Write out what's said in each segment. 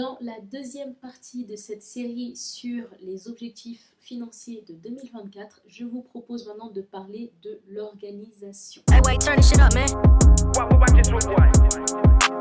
Dans la deuxième partie de cette série sur les objectifs financiers de 2024, je vous propose maintenant de parler de l'organisation. Hey, wait, turn this shit up, man.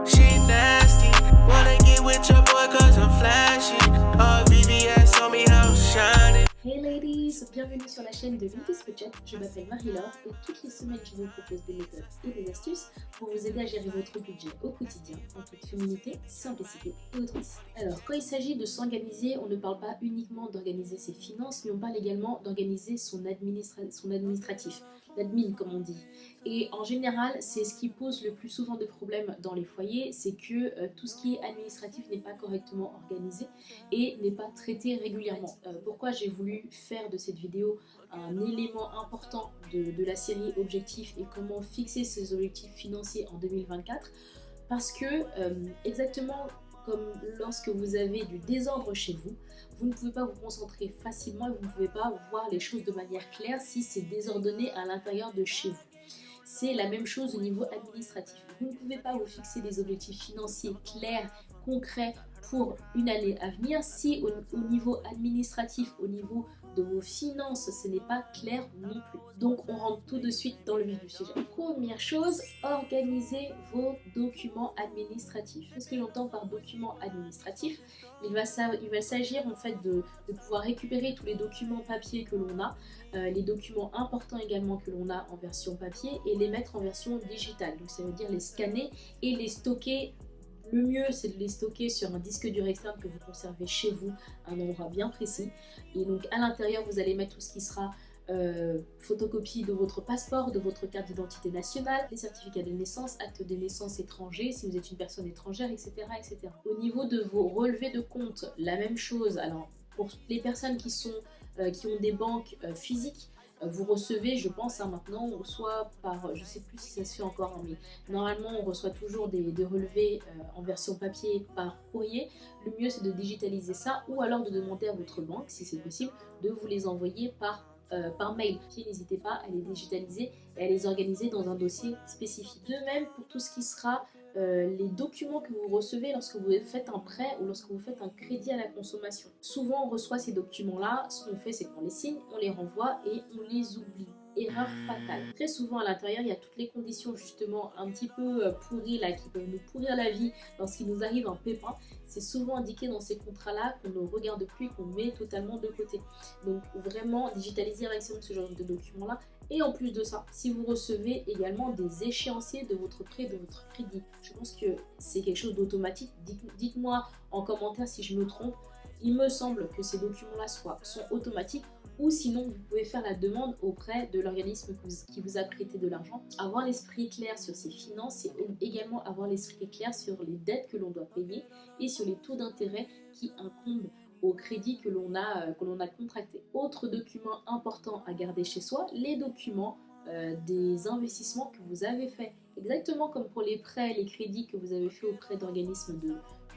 She nasty, wanna get with your boy cause I'm flashy. Oh, VVS on me how shining. Hey ladies, bienvenue sur la chaîne de Vinky's Budget. Je m'appelle Marie-Laure et toutes les semaines je vous propose des méthodes et des astuces pour vous aider à gérer votre budget au quotidien en toute féminité, simplicité et authenticité. Alors quand il s'agit de s'organiser, on ne parle pas uniquement d'organiser ses finances, mais on parle également d'organiser son administratif, l'admin comme on dit. Et en général, c'est ce qui pose le plus souvent de problèmes dans les foyers, c'est que tout ce qui est administratif n'est pas correctement organisé et n'est pas traité régulièrement. Pourquoi j'ai voulu faire de cette vidéo un élément important de la série objectifs et comment fixer ses objectifs financiers en 2024, parce que exactement comme lorsque vous avez du désordre chez vous, vous ne pouvez pas vous concentrer facilement et vous ne pouvez pas voir les choses de manière claire si c'est désordonné à l'intérieur de chez vous. C'est la même chose au niveau administratif. Vous ne pouvez pas vous fixer des objectifs financiers clairs, concrets pour une année à venir si au niveau administratif, au niveau de vos finances, ce n'est pas clair non plus. Donc on rentre tout de suite dans le vif du sujet. Première chose, organisez vos documents administratifs. Qu'est-ce que j'entends par documents administratifs? Il va s'agir en fait de pouvoir récupérer tous les documents papier que l'on a, les documents importants également que l'on a en version papier et les mettre en version digitale. Donc ça veut dire les scanner et les stocker. Le mieux, c'est de les stocker sur un disque dur externe que vous conservez chez vous, à un endroit bien précis. Et donc à l'intérieur, vous allez mettre tout ce qui sera photocopie de votre passeport, de votre carte d'identité nationale, les certificats de naissance, actes de naissance étrangers, si vous êtes une personne étrangère, etc., etc. Au niveau de vos relevés de compte, la même chose. Alors pour les personnes qui ont des banques physiques, vous recevez, je pense maintenant, on reçoit par, je sais plus si ça se fait encore, mais normalement on reçoit toujours des relevés en version papier par courrier. Le mieux c'est de digitaliser ça ou alors de demander à votre banque, si c'est possible, de vous les envoyer par mail. N'hésitez pas à les digitaliser et à les organiser dans un dossier spécifique. De même pour tout ce qui sera les documents que vous recevez lorsque vous faites un prêt ou lorsque vous faites un crédit à la consommation. Souvent on reçoit ces documents-là, ce qu'on fait c'est qu'on les signe, on les renvoie et on les oublie. Erreur fatale. Très souvent à l'intérieur, il y a toutes les conditions justement un petit peu pourries là, qui peuvent nous pourrir la vie lorsqu'il nous arrive un pépin. C'est souvent indiqué dans ces contrats-là qu'on ne regarde plus et qu'on met totalement de côté. Donc vraiment, digitaliser un maximum ce genre de documents-là. Et en plus de ça, si vous recevez également des échéanciers de votre prêt, de votre crédit, je pense que c'est quelque chose d'automatique. Dites-moi en commentaire si je me trompe. Il me semble que ces documents-là sont automatiques, ou sinon vous pouvez faire la demande auprès de l'organisme qui vous a prêté de l'argent. Avoir l'esprit clair sur ses finances et également avoir l'esprit clair sur les dettes que l'on doit payer et sur les taux d'intérêt qui incombent au crédit que l'on a contracté. Autre document important à garder chez soi, les documents des investissements que vous avez faits. Exactement comme pour les prêts, les crédits que vous avez fait auprès d'organismes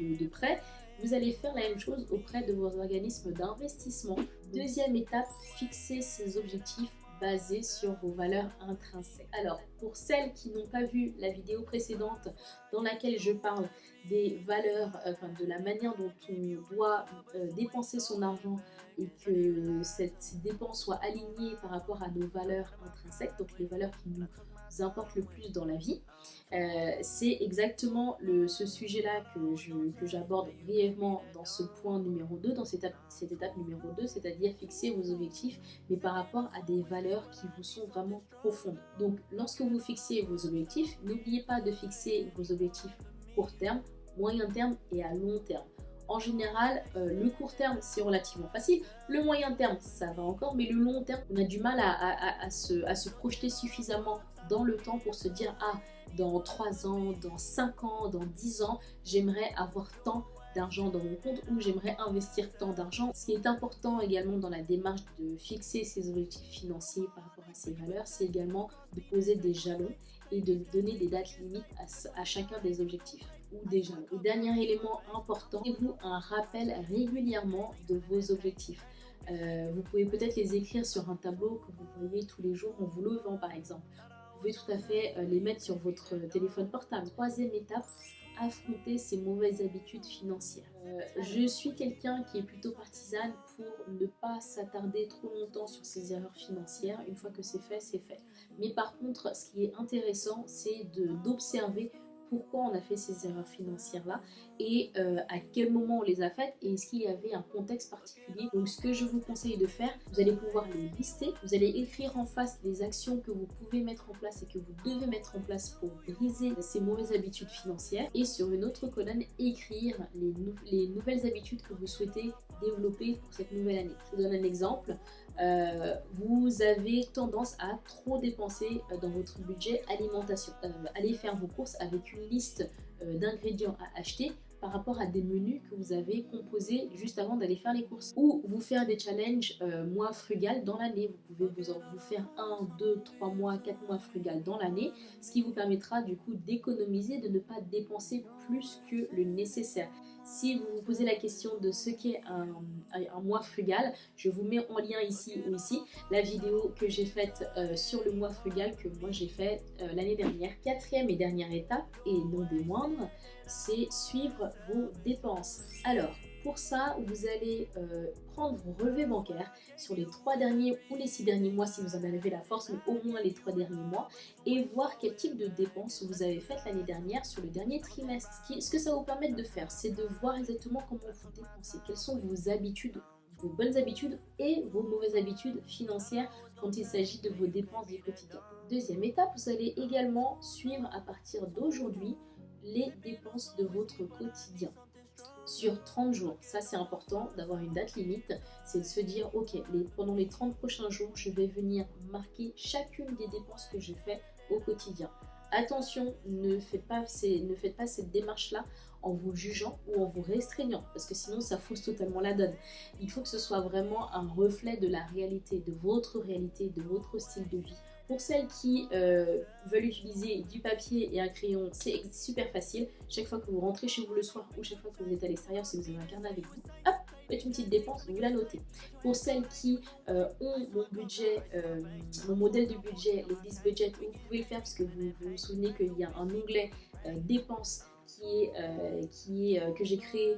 de prêts, vous allez faire la même chose auprès de vos organismes d'investissement. Deuxième étape, fixer ses objectifs basés sur vos valeurs intrinsèques. Alors, pour celles qui n'ont pas vu la vidéo précédente dans laquelle je parle des valeurs, de la manière dont on doit dépenser son argent et que cette dépense soit alignée par rapport à nos valeurs intrinsèques, donc les valeurs qui nous importe le plus dans la vie, c'est exactement ce sujet-là que j'aborde brièvement dans ce point numéro 2, dans cette étape numéro 2, c'est-à-dire fixer vos objectifs, mais par rapport à des valeurs qui vous sont vraiment profondes. Donc, lorsque vous fixez vos objectifs, n'oubliez pas de fixer vos objectifs court terme, moyen terme et à long terme. En général, le court terme, c'est relativement facile. Le moyen terme, ça va encore, mais le long terme, on a du mal à se projeter suffisamment dans le temps pour se dire « Ah, dans 3 ans, dans 5 ans, dans 10 ans, j'aimerais avoir tant d'argent dans mon compte ou j'aimerais investir tant d'argent ». Ce qui est important également dans la démarche de fixer ses objectifs financiers par rapport à ses valeurs, c'est également de poser des jalons et de donner des dates limites à chacun des objectifs ou des jalons. Et dernier élément important, faites-vous un rappel régulièrement de vos objectifs. Vous pouvez peut-être les écrire sur un tableau que vous voyez tous les jours en vous levant par exemple. Vous pouvez tout à fait les mettre sur votre téléphone portable. Troisième étape, affronter ces mauvaises habitudes financières. Je suis quelqu'un qui est plutôt partisane pour ne pas s'attarder trop longtemps sur ses erreurs financières. Une fois que c'est fait, c'est fait. Mais par contre, ce qui est intéressant, c'est d'observer pourquoi on a fait ces erreurs financières-là et à quel moment on les a faites et est-ce qu'il y avait un contexte particulier. Donc ce que je vous conseille de faire, vous allez pouvoir les lister, vous allez écrire en face les actions que vous pouvez mettre en place et que vous devez mettre en place pour briser ces mauvaises habitudes financières et sur une autre colonne, écrire les nouvelles habitudes que vous souhaitez développer pour cette nouvelle année. Je vous donne un exemple. Vous avez tendance à trop dépenser dans votre budget alimentation. Allez faire vos courses avec une liste d'ingrédients à acheter par rapport à des menus que vous avez composés juste avant d'aller faire les courses. Ou vous faire des challenges mois frugal dans l'année. Vous pouvez vous faire 1, 2, 3 mois, 4 mois frugal dans l'année, ce qui vous permettra du coup d'économiser, de ne pas dépenser plus que le nécessaire. Si vous vous posez la question de ce qu'est un mois frugal, je vous mets en lien ici ou ici la vidéo que j'ai faite sur le mois frugal que moi j'ai fait l'année dernière. Quatrième et dernière étape, et non des moindres, c'est suivre vos dépenses. Alors, pour ça, vous allez prendre vos relevés bancaires sur les 3 derniers ou les 6 derniers mois si vous en avez la force, mais au moins les 3 derniers mois, et voir quel type de dépenses vous avez faites l'année dernière sur le dernier trimestre. Ce que ça va vous permettre de faire, c'est de voir exactement comment vous dépensez, quelles sont vos habitudes, vos bonnes habitudes et vos mauvaises habitudes financières quand il s'agit de vos dépenses du quotidien. Deuxième étape, vous allez également suivre à partir d'aujourd'hui les dépenses de votre quotidien. Sur 30 jours, ça c'est important d'avoir une date limite, c'est de se dire ok, pendant les 30 prochains jours, je vais venir marquer chacune des dépenses que je fais au quotidien. Attention, ne faites pas cette démarche-là en vous jugeant ou en vous restreignant, parce que sinon ça fausse totalement la donne. Il faut que ce soit vraiment un reflet de la réalité, de votre style de vie. Pour celles qui veulent utiliser du papier et un crayon, c'est super facile. Chaque fois que vous rentrez chez vous le soir ou chaque fois que vous êtes à l'extérieur, si vous avez un carnet avec vous, hop, faites une petite dépense, vous la notez. Pour celles qui ont mon budget, mon modèle de budget, le Biz Budget, vous pouvez le faire parce que vous vous souvenez qu'il y a un onglet dépenses que j'ai créé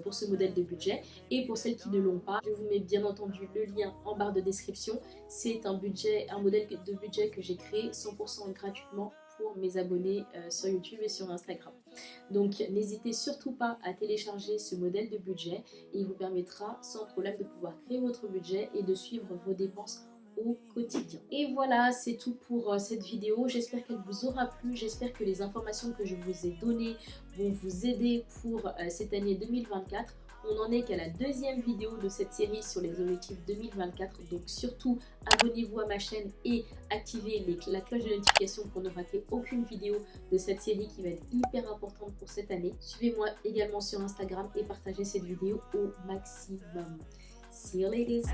pour ce modèle de budget. Et pour celles qui ne l'ont pas, je vous mets bien entendu le lien en barre de description. C'est un modèle de budget que j'ai créé 100% gratuitement pour mes abonnés sur YouTube et sur Instagram. Donc n'hésitez surtout pas à télécharger ce modèle de budget et il vous permettra sans problème de pouvoir créer votre budget et de suivre vos dépenses au quotidien. Et voilà, c'est tout pour cette vidéo. J'espère qu'elle vous aura plu. J'espère que les informations que je vous ai données vont vous aider pour cette année 2024. On en est qu'à la deuxième vidéo de cette série sur les objectifs 2024. Donc surtout, abonnez-vous à ma chaîne et activez la cloche de notification pour ne rater aucune vidéo de cette série qui va être hyper importante pour cette année. Suivez-moi également sur Instagram et partagez cette vidéo au maximum. See you ladies.